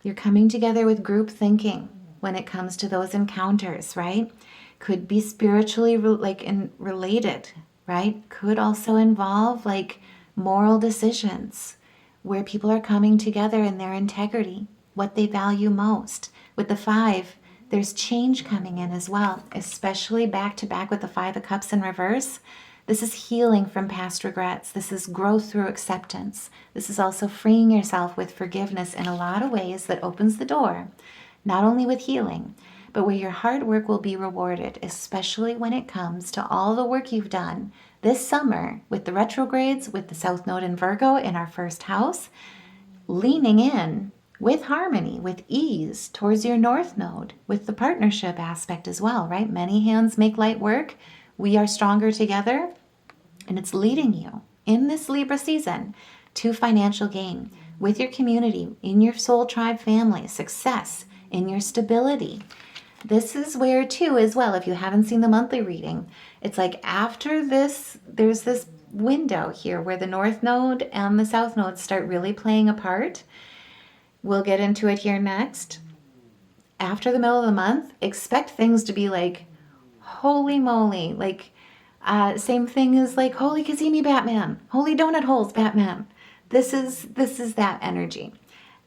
you're coming together with group thinking when it comes to those encounters, right? Could be spiritually related, right? Could also involve like moral decisions where people are coming together in their integrity, what they value most. With the 5, there's change coming in as well, especially back to back with the 5 of Cups in reverse. This is healing from past regrets. This is growth through acceptance. This is also freeing yourself with forgiveness in a lot of ways that opens the door, not only with healing, but where your hard work will be rewarded, especially when it comes to all the work you've done this summer with the retrogrades, with the South Node in Virgo in our 1st house, leaning in with harmony, with ease towards your North Node, with the partnership aspect as well, right? Many hands make light work. We are stronger together, and it's leading you in this Libra season to financial gain with your community, in your soul tribe family, success, in your stability. This is where too as well, if you haven't seen the monthly reading, it's like after this, there's this window here where the North Node and the South Node start really playing a part. We'll get into it here next. After the middle of the month, expect things to be like, holy moly, like same thing as like, holy Kazemi Batman, holy donut holes Batman. This is that energy.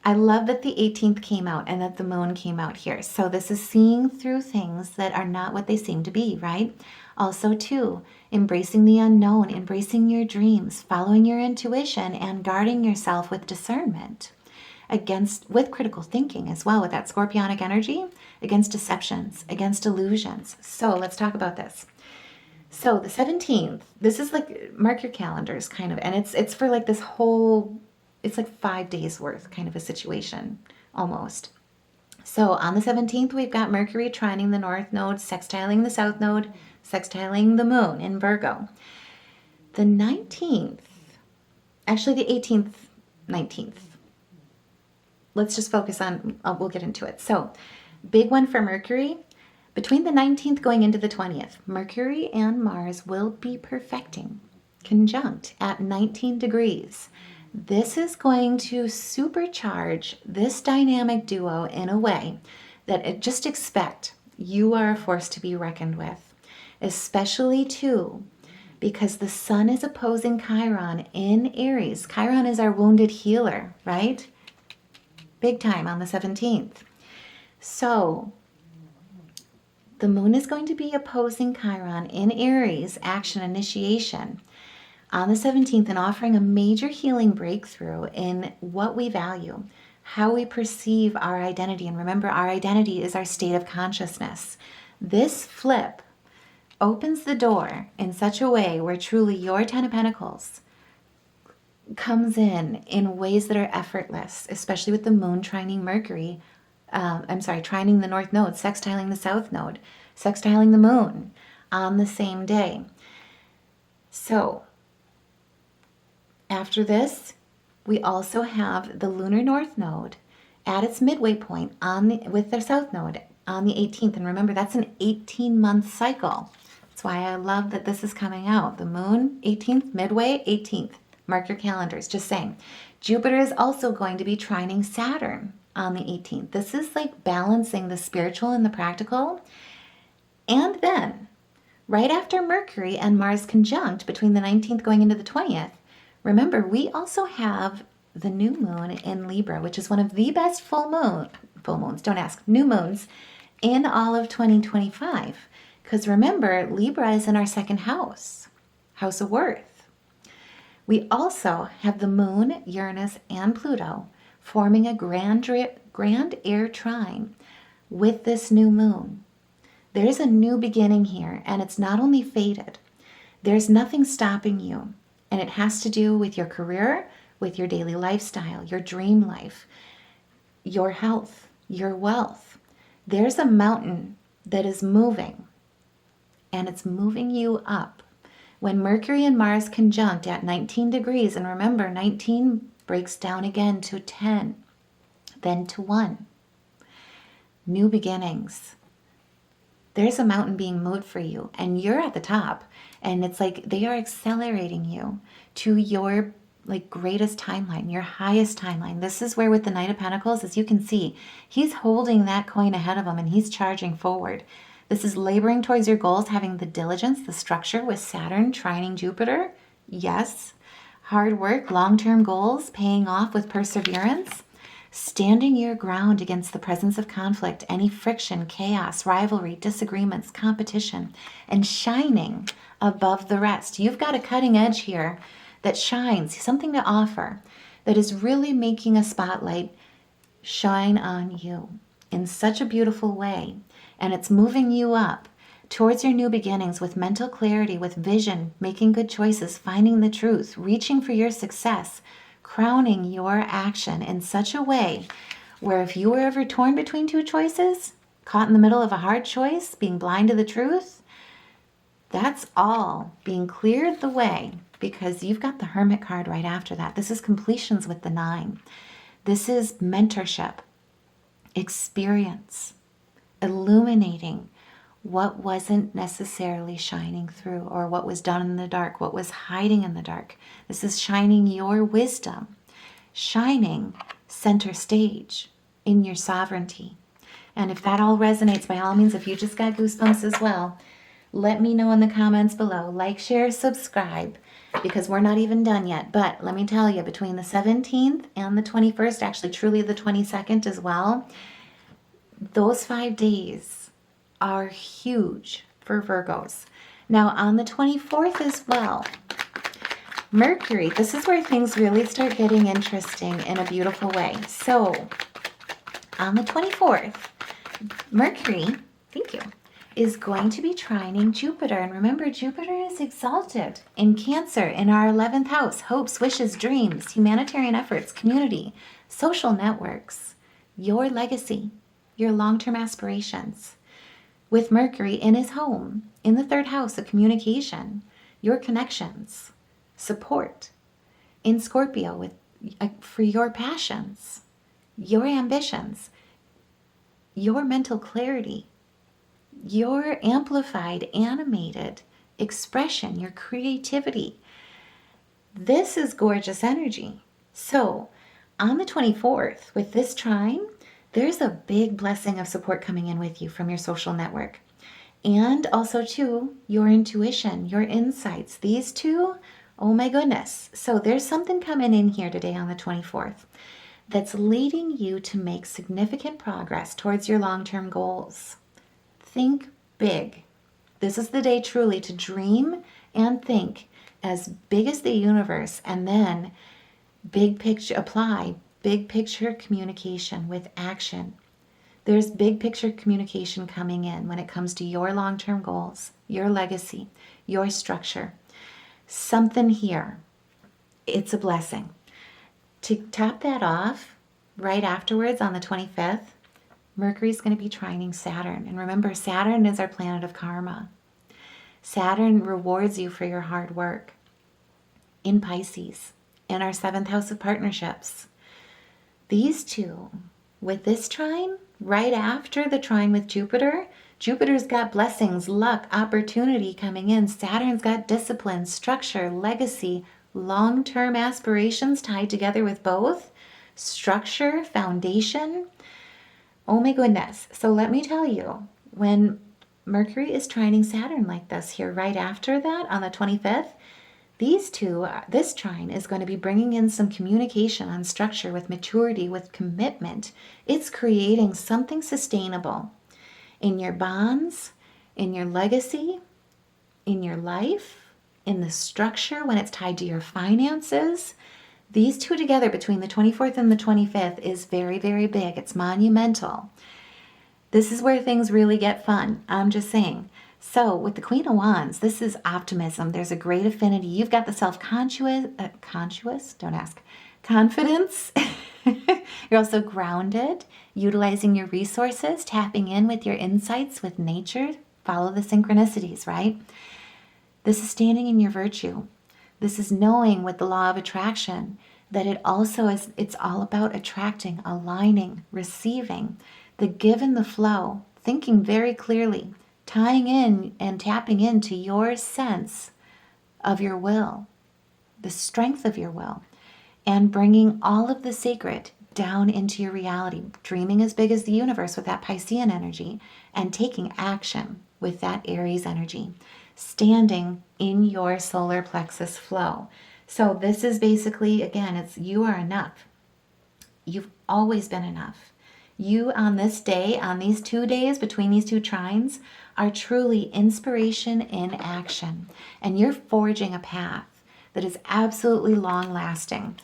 I love that the 18th came out and that the moon came out here. So this is seeing through things that are not what they seem to be, right? Also too, embracing the unknown, embracing your dreams, following your intuition, and guarding yourself with discernment. With critical thinking as well, with that scorpionic energy, against deceptions, against illusions. So let's talk about this. So the 17th, this is like, mark your calendars kind of, and it's for like this whole, it's like 5 days worth kind of a situation, almost. So on the 17th, we've got Mercury trining the North Node, sextiling the South Node, sextiling the Moon in Virgo. The 19th, actually the 18th, 19th. Let's just focus on, we'll get into it. So big one for Mercury. Between the 19th going into the 20th, Mercury and Mars will be perfecting, conjunct at 19 degrees. This is going to supercharge this dynamic duo in a way that just expect you are a force to be reckoned with, especially too because the sun is opposing Chiron in Aries. Chiron is our wounded healer, right? Big time on the 17th. So the moon is going to be opposing Chiron in Aries, action initiation, on the 17th, and offering a major healing breakthrough in what we value, how we perceive our identity. And remember, our identity is our state of consciousness. This flip opens the door in such a way where truly your 10 of Pentacles comes in ways that are effortless, especially with the moon trining Mercury. Trining the North Node, sextiling the South Node, sextiling the moon on the same day. So after this, we also have the lunar North Node at its midway point with the South Node on the 18th. And remember, that's an 18-month cycle. That's why I love that this is coming out. The moon, 18th, midway, 18th. Mark your calendars, just saying. Jupiter is also going to be trining Saturn on the 18th. This is like balancing the spiritual and the practical. And then, right after Mercury and Mars conjunct between the 19th going into the 20th, remember, we also have the new moon in Libra, which is one of the best full moons, don't ask, new moons in all of 2025. Because remember, Libra is in our second house, house of worth. We also have the moon, Uranus, and Pluto forming a grand air trine with this new moon. There's a new beginning here, and it's not only fated. There's nothing stopping you, and it has to do with your career, with your daily lifestyle, your dream life, your health, your wealth. There's a mountain that is moving, and it's moving you up. When Mercury and Mars conjunct at 19 degrees, and remember, 19 breaks down again to 10, then to 1. New beginnings. There's a mountain being moved for you, and you're at the top, and it's like they are accelerating you to your greatest timeline, your highest timeline. This is where with the Knight of Pentacles, as you can see, he's holding that coin ahead of him and he's charging forward. This is laboring towards your goals, having the diligence, the structure with Saturn trining Jupiter. Yes. Hard work, long-term goals, paying off with perseverance. Standing your ground against the presence of conflict, any friction, chaos, rivalry, disagreements, competition, and shining above the rest. You've got a cutting edge here that shines, something to offer, that is really making a spotlight shine on you in such a beautiful way. And it's moving you up towards your new beginnings with mental clarity, with vision, making good choices, finding the truth, reaching for your success, crowning your action in such a way where if you were ever torn between two choices, caught in the middle of a hard choice, being blind to the truth, that's all being cleared the way because you've got the Hermit card right after that. This is completions with the 9. This is mentorship, experience, illuminating what wasn't necessarily shining through or what was done in the dark, what was hiding in the dark. This is shining your wisdom, shining center stage in your sovereignty. And if that all resonates, by all means, if you just got goosebumps as well, let me know in the comments below. Like, share, subscribe, because we're not even done yet. But let me tell you, between the 17th and the 21st, actually truly the 22nd as well, those 5 days are huge for Virgos. Now on the 24th as well, Mercury, this is where things really start getting interesting in a beautiful way. So on the 24th, Mercury, thank you, is going to be trining Jupiter. And remember, Jupiter is exalted in Cancer in our 11th house. Hopes, wishes, dreams, humanitarian efforts, community, social networks, your legacy, your long-term aspirations. With Mercury in his home, in the 3rd house of communication, your connections, support. In Scorpio, for your passions, your ambitions, your mental clarity, your amplified, animated expression, your creativity. This is gorgeous energy. So on the 24th, with this trine, there's a big blessing of support coming in with you from your social network. And also, too, your intuition, your insights. These two, oh my goodness. So there's something coming in here today on the 24th that's leading you to make significant progress towards your long-term goals. Think big. This is the day truly to dream and think as big as the universe, and then big picture, apply big picture communication with action. There's big picture communication coming in when it comes to your long-term goals, your legacy, your structure. Something here. It's a blessing. To top that off, right afterwards on the 25th, Mercury's going to be trining Saturn. And remember, Saturn is our planet of karma. Saturn rewards you for your hard work. In Pisces, in our 7th house of partnerships. These two, with this trine, right after the trine with Jupiter, Jupiter's got blessings, luck, opportunity coming in. Saturn's got discipline, structure, legacy, long-term aspirations tied together with both. Structure, foundation. Oh my goodness. So let me tell you, when Mercury is trining Saturn like this here right after that on the 25th, this trine is going to be bringing in some communication on structure with maturity, with commitment. It's creating something sustainable in your bonds, in your legacy, in your life, in the structure when it's tied to your finances. These two together between the 24th and the 25th is very, very big. It's monumental. This is where things really get fun. I'm just saying. So with the Queen of Wands, this is optimism. There's a great affinity. You've got the confidence. You're also grounded, utilizing your resources, tapping in with your insights with nature. Follow the synchronicities, right? This is standing in your virtue. This is knowing with the law of attraction that it also is, it's all about attracting, aligning, receiving, the give and the flow, thinking very clearly, tying in and tapping into your sense of your will, the strength of your will, and bringing all of the sacred down into your reality, dreaming as big as the universe with that Piscean energy, and taking action with that Aries energy, standing in your solar plexus flow. So this is basically, again, it's you are enough. You've always been enough. You on this day, on these 2 days between these two trines, are truly inspiration in action. And you're forging a path that is absolutely long-lasting.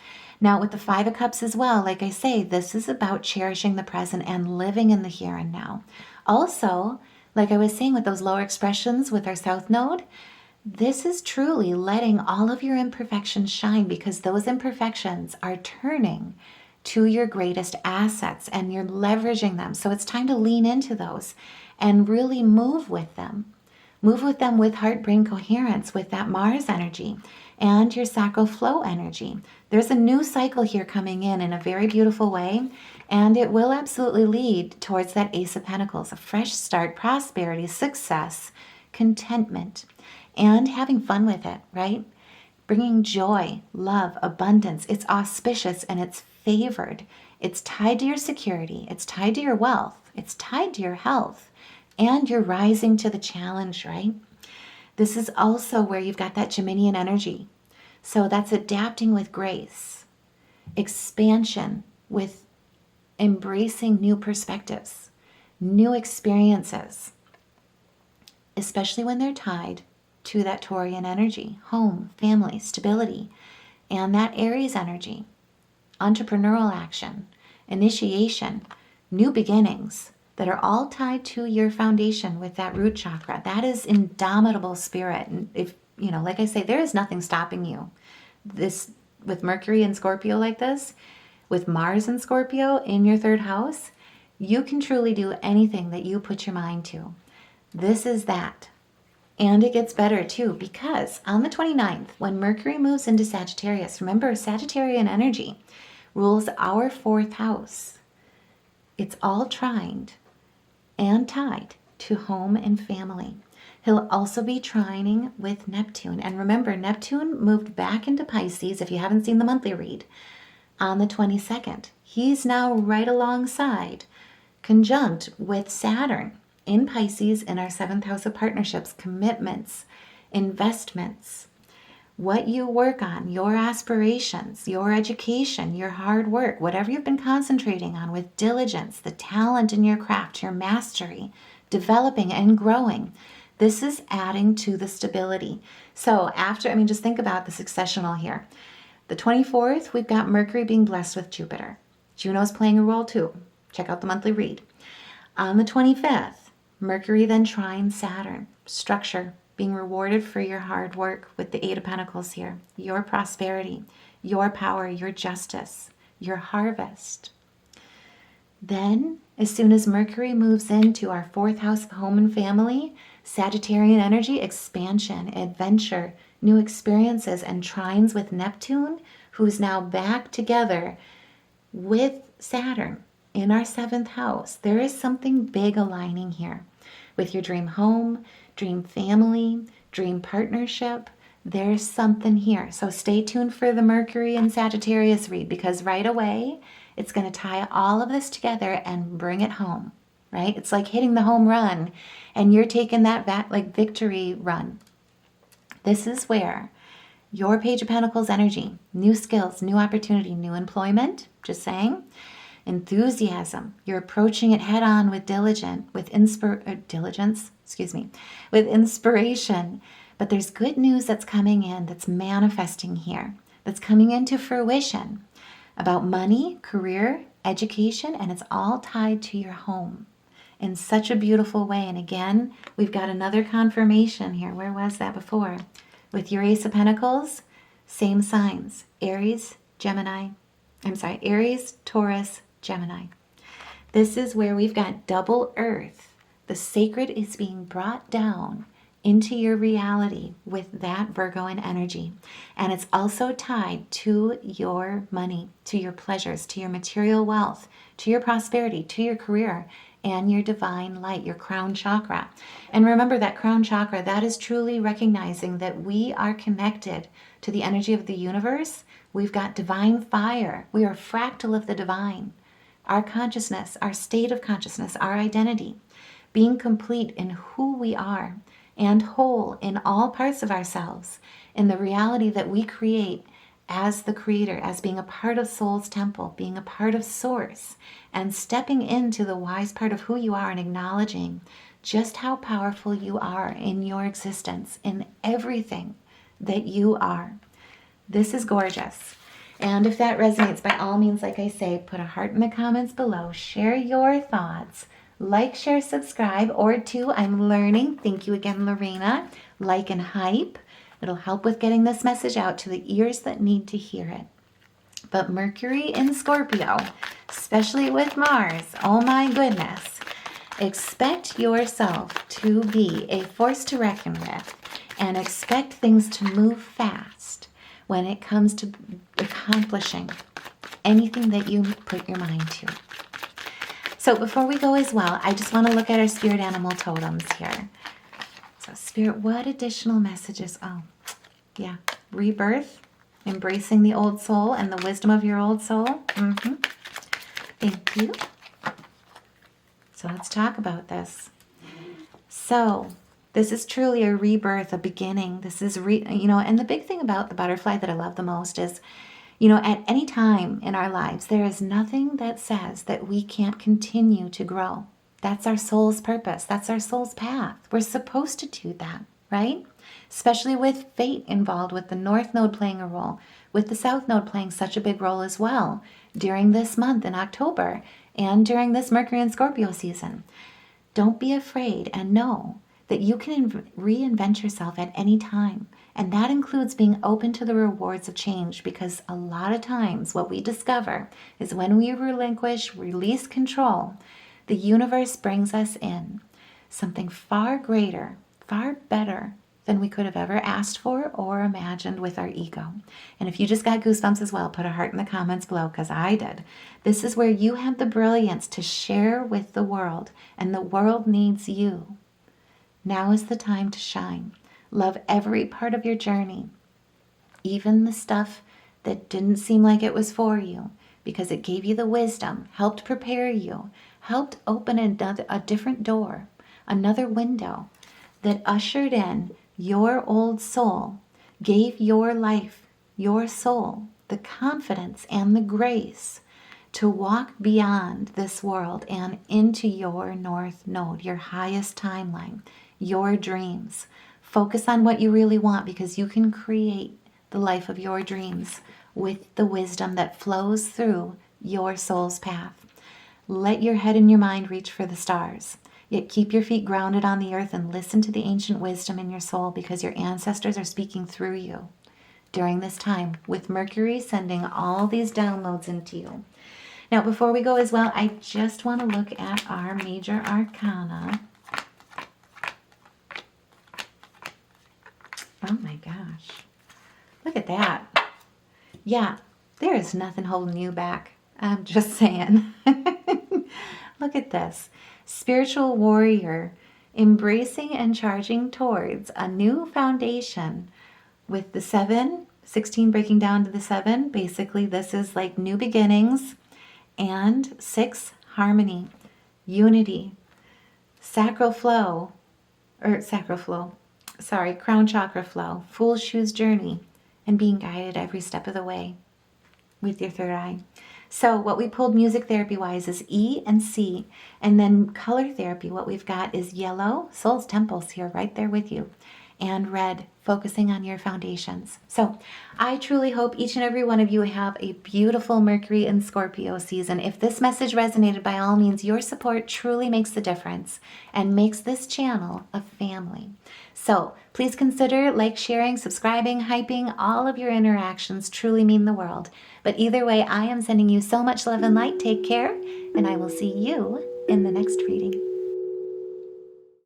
Now with the 5 of Cups as well, like I say, this is about cherishing the present and living in the here and now. Also, like I was saying with those lower expressions with our South Node, this is truly letting all of your imperfections shine, because those imperfections are turning to your greatest assets and you're leveraging them. So it's time to lean into those and really move with them. Move with them with heart-brain coherence, with that Mars energy and your sacral flow energy. There's a new cycle here coming in a very beautiful way, and it will absolutely lead towards that Ace of Pentacles, a fresh start, prosperity, success, contentment, and having fun with it, right? Bringing joy, love, abundance. It's auspicious and it's favored. It's tied to your security. It's tied to your wealth. It's tied to your health. And you're rising to the challenge, right? This is also where you've got that Geminian energy. So that's adapting with grace, expansion with embracing new perspectives, new experiences, especially when they're tied to that Taurian energy, home, family, stability, and that Aries energy, entrepreneurial action, initiation, new beginnings, that are all tied to your foundation with that root chakra. That is indomitable spirit. And if, like I say, there is nothing stopping you. This, with Mercury and Scorpio like this, with Mars and Scorpio in your third house, you can truly do anything that you put your mind to. This is that. And it gets better too, because on the 29th, when Mercury moves into Sagittarius, remember, Sagittarian energy rules our fourth house. It's all trined and tied to home and family. He'll also be trining with Neptune. And remember, Neptune moved back into Pisces, if you haven't seen the monthly read, on the 22nd. He's now right alongside, conjunct with Saturn in Pisces in our 7th house of partnerships, commitments, investments, what you work on, your aspirations, your education, your hard work, whatever you've been concentrating on with diligence, the talent in your craft, your mastery, developing and growing. This is adding to the stability. So just think about the successional here. The 24th, we've got Mercury being blessed with Jupiter. Juno's playing a role too. Check out the monthly read. On the 25th, Mercury then trines Saturn. Structure, being rewarded for your hard work with the Eight of Pentacles here. Your prosperity, your power, your justice, your harvest. Then, as soon as Mercury moves into our fourth house of home and family, Sagittarian energy, expansion, adventure, new experiences, and trines with Neptune, who's now back together with Saturn in our 7th house. There is something big aligning here with your dream home, dream family, dream partnership. There's something here. So stay tuned for the Mercury and Sagittarius read, because right away it's going to tie all of this together and bring it home, right? It's like hitting the home run and you're taking that back, like victory run. This is where your Page of Pentacles energy, new skills, new opportunity, new employment, just saying, enthusiasm. You're approaching it head on with with inspiration. But there's good news that's coming in, that's manifesting here, that's coming into fruition about money, career, education, and it's all tied to your home in such a beautiful way. And again, we've got another confirmation here. Where was that before? With your Ace of Pentacles, same signs, Aries, Taurus, Gemini. This is where we've got double earth. The sacred is being brought down into your reality with that Virgoan energy. And it's also tied to your money, to your pleasures, to your material wealth, to your prosperity, to your career, and your divine light, your crown chakra. And remember, that crown chakra, that is truly recognizing that we are connected to the energy of the universe. We've got divine fire. We are a fractal of the divine. Our consciousness, our state of consciousness, our identity, being complete in who we are and whole in all parts of ourselves, in the reality that we create as the creator, as being a part of Soul's temple, being a part of Source, and stepping into the wise part of who you are and acknowledging just how powerful you are in your existence, in everything that you are. This is gorgeous. And if that resonates, by all means, like I say, put a heart in the comments below. Share your thoughts. Like, share, subscribe, or I'm learning. Thank you again, Lorena. Like and hype. It'll help with getting this message out to the ears that need to hear it. But Mercury in Scorpio, especially with Mars, oh my goodness. Expect yourself to be a force to reckon with, and expect things to move fast when it comes to accomplishing anything that you put your mind to. So before we go as well, I just want to look at our spirit animal totems here. So Spirit, what additional messages? Oh, yeah. Rebirth, embracing the old soul and the wisdom of your old soul. Thank you. So let's talk about this. So this is truly a rebirth, a beginning. This is, and the big thing about the butterfly that I love the most is, at any time in our lives, there is nothing that says that we can't continue to grow. That's our soul's purpose. That's our soul's path. We're supposed to do that, right? Especially with fate involved, with the North Node playing a role, with the South Node playing such a big role as well during this month in October. and during this Mercury and Scorpio season. Don't be afraid and know that you can reinvent yourself at any time. And that includes being open to the rewards of change, because a lot of times what we discover is when we release control, the universe brings us in something far greater, far better than we could have ever asked for or imagined with our ego. And if you just got goosebumps as well, put a heart in the comments below, because I did. This is where you have the brilliance to share with the world, and the world needs you. Now is the time to shine. Love every part of your journey, even the stuff that didn't seem like it was for you, because it gave you the wisdom, helped prepare you, helped open a different door, another window that ushered in your old soul, gave your life, your soul, the confidence and the grace to walk beyond this world and into your North Node, your highest timeline, your dreams. Focus on what you really want, because you can create the life of your dreams with the wisdom that flows through your soul's path. Let your head and your mind reach for the stars. Yet keep your feet grounded on the earth and listen to the ancient wisdom in your soul, because your ancestors are speaking through you during this time, with Mercury sending all these downloads into you. Now, before we go as well, I just want to look at our major arcana. Oh my gosh. Look at that. Yeah, there is nothing holding you back. I'm just saying. Look at this. Spiritual warrior, embracing and charging towards a new foundation with the 16 breaking down to the 7. Basically, this is like new beginnings. And 6, harmony, unity, crown chakra flow, fool's shoes journey, and being guided every step of the way with your third eye. So what we pulled music therapy wise is E and C, and then color therapy, what we've got is yellow, soul's temples here right there with you, and red, focusing on your foundations. So I truly hope each and every one of you have a beautiful Mercury and Scorpio season. If this message resonated, by all means, your support truly makes the difference and makes this channel a family. So please consider sharing, subscribing, hyping. All of your interactions truly mean the world. But either way, I am sending you so much love and light. Take care, and I will see you in the next reading.